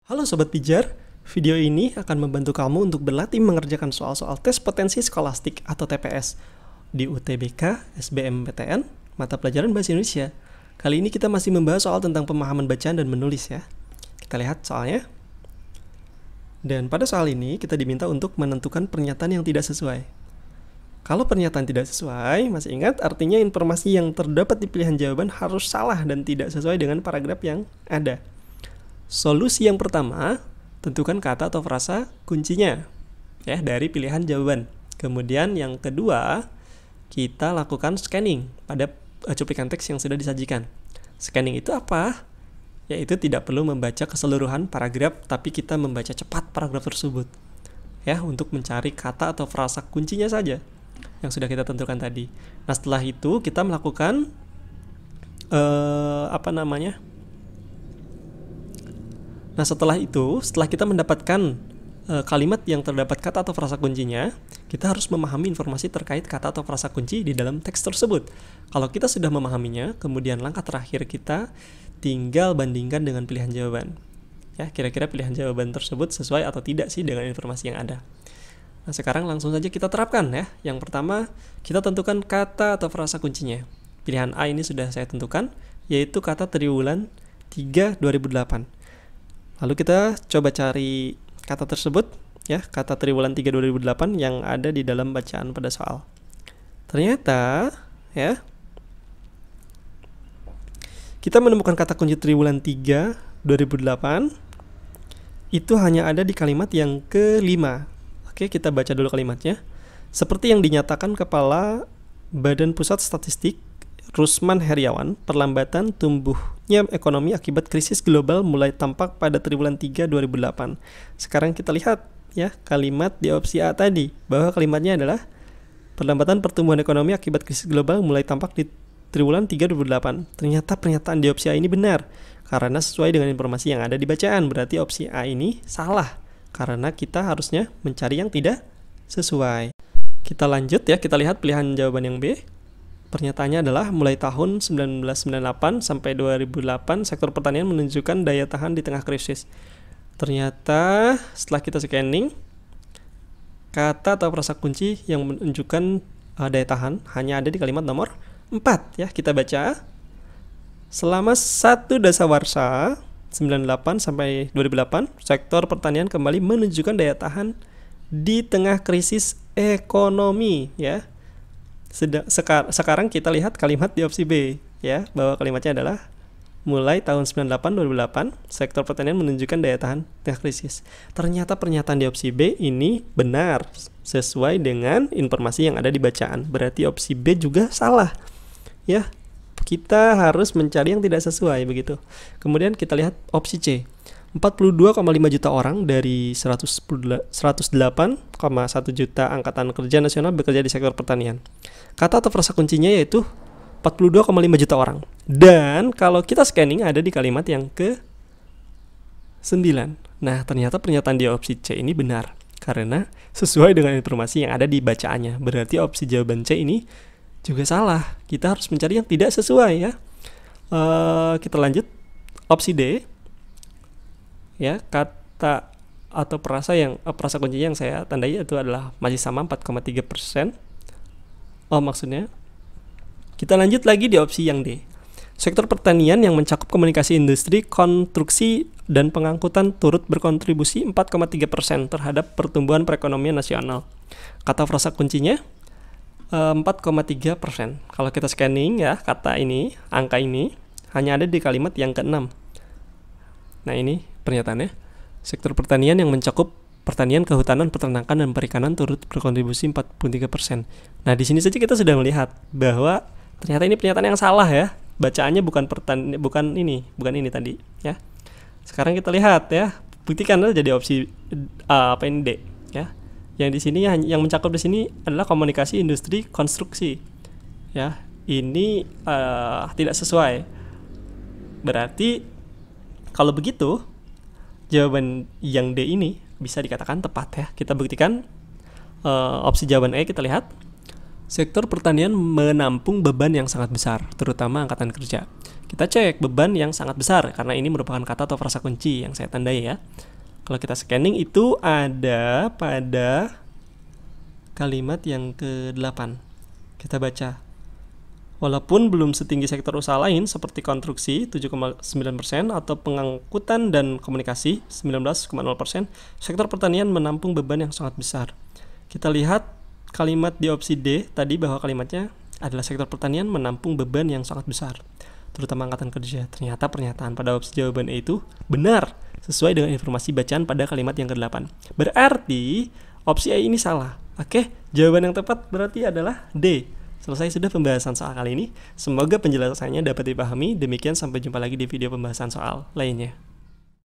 Halo Sobat Pijar, video ini akan membantu kamu untuk berlatih mengerjakan soal-soal tes potensi skolastik atau TPS di UTBK, SBMPTN, mata pelajaran Bahasa Indonesia. Kali ini kita masih membahas soal tentang pemahaman bacaan dan menulis ya. Kita lihat soalnya. Dan pada soal ini kita diminta untuk menentukan pernyataan yang tidak sesuai. Kalau pernyataan tidak sesuai, masih ingat artinya informasi yang terdapat di pilihan jawaban harus salah dan tidak sesuai dengan paragraf yang ada. Solusi yang pertama, tentukan kata atau frasa kuncinya ya dari pilihan jawaban. Kemudian yang kedua, kita lakukan scanning pada cuplikan teks yang sudah disajikan. Scanning itu apa? Yaitu tidak perlu membaca keseluruhan paragraf, tapi kita membaca cepat paragraf tersebut. Ya, untuk mencari kata atau frasa kuncinya saja yang sudah kita tentukan tadi. Nah, setelah itu kita melakukan Nah, setelah kita mendapatkan kalimat yang terdapat kata atau frasa kuncinya, kita harus memahami informasi terkait kata atau frasa kunci di dalam teks tersebut. Kalau kita sudah memahaminya, kemudian langkah terakhir kita tinggal bandingkan dengan pilihan jawaban. Ya, kira-kira pilihan jawaban tersebut sesuai atau tidak sih dengan informasi yang ada. Nah, sekarang langsung saja kita terapkan ya. Yang pertama, kita tentukan kata atau frasa kuncinya. Pilihan A ini sudah saya tentukan, yaitu kata triwulan 3 2008. Lalu kita coba cari kata tersebut ya, kata triwulan 3 2008 yang ada di dalam bacaan pada soal. Ternyata ya, kita menemukan kata kunci triwulan 3 2008 itu hanya ada di kalimat yang kelima. Oke, kita baca dulu kalimatnya. Seperti yang dinyatakan Kepala Badan Pusat Statistik Rusman Heriawan, perlambatan tumbuhnya ekonomi akibat krisis global mulai tampak pada triwulan 3 2008. Sekarang kita lihat ya kalimat di opsi A tadi, bahwa kalimatnya adalah perlambatan pertumbuhan ekonomi akibat krisis global mulai tampak di triwulan 3 2008. Ternyata pernyataan di opsi A ini benar karena sesuai dengan informasi yang ada di bacaan. Berarti opsi A ini salah karena kita harusnya mencari yang tidak sesuai. Kita lanjut ya, kita lihat pilihan jawaban yang B. Pernyataannya adalah mulai tahun 1998 sampai 2008 sektor pertanian menunjukkan daya tahan di tengah krisis. Ternyata setelah kita scanning, kata atau frasa kunci yang menunjukkan daya tahan hanya ada di kalimat nomor 4 ya. Kita baca. Selama satu dasawarsa 98 sampai 2008, sektor pertanian kembali menunjukkan daya tahan di tengah krisis ekonomi ya. Sekarang kita lihat kalimat di opsi B ya, bahwa kalimatnya adalah mulai tahun 98 2008 sektor pertanian menunjukkan daya tahan tengah krisis. Ternyata pernyataan di opsi B ini benar sesuai dengan informasi yang ada di bacaan. Berarti opsi B juga salah. Ya. Kita harus mencari yang tidak sesuai begitu. Kemudian kita lihat opsi C. 42,5 juta orang dari 108,1 juta angkatan kerja nasional bekerja di sektor pertanian. Kata atau frasa kuncinya yaitu 42,5 juta orang. Dan kalau kita scanning ada di kalimat yang ke-9. Nah, ternyata pernyataan di opsi C ini benar karena sesuai dengan informasi yang ada di bacaannya. Berarti opsi jawaban C ini juga salah. Kita harus mencari yang tidak sesuai ya. Kita lanjut opsi D. Ya, kata atau frasa kuncinya yang saya tandai itu adalah masih sama 4,3%. Maksudnya. Kita lanjut lagi di opsi yang D. Sektor pertanian yang mencakup komunikasi industri, konstruksi, dan pengangkutan turut berkontribusi 4,3% terhadap pertumbuhan perekonomian nasional. Kata frasa kuncinya 4,3%. Kalau kita scanning ya, kata ini, angka ini hanya ada di kalimat yang ke-6. Nah, ini pernyataannya. Sektor pertanian yang mencakup pertanian, kehutanan, peternakan, dan perikanan turut berkontribusi 43%. Nah, di sini saja kita sudah melihat bahwa ternyata ini pernyataan yang salah ya. Bacaannya bukan ini tadi ya. Sekarang kita lihat ya. Buktikan jadi opsi D ya. Yang di sini yang mencakup di sini adalah komunikasi industri konstruksi. Ya, ini tidak sesuai. Berarti kalau begitu jawaban yang D ini bisa dikatakan tepat ya. Kita buktikan opsi jawaban E, kita lihat. Sektor pertanian menampung beban yang sangat besar, terutama angkatan kerja. Kita cek beban yang sangat besar, karena ini merupakan kata atau frasa kunci yang saya tandai ya. Kalau kita scanning itu ada pada kalimat yang ke-8. Kita baca. Walaupun belum setinggi sektor usaha lain seperti konstruksi 7,9% atau pengangkutan dan komunikasi 19,0%, sektor pertanian menampung beban yang sangat besar. Kita lihat kalimat di opsi D tadi bahwa kalimatnya adalah sektor pertanian menampung beban yang sangat besar, terutama angkatan kerja. Ternyata pernyataan pada opsi jawaban E itu benar, sesuai dengan informasi bacaan pada kalimat yang ke-8. Berarti opsi A ini salah. Oke, jawaban yang tepat berarti adalah D. Selesai sudah pembahasan soal kali ini. Semoga penjelasannya dapat dipahami. Demikian, sampai jumpa lagi di video pembahasan soal lainnya.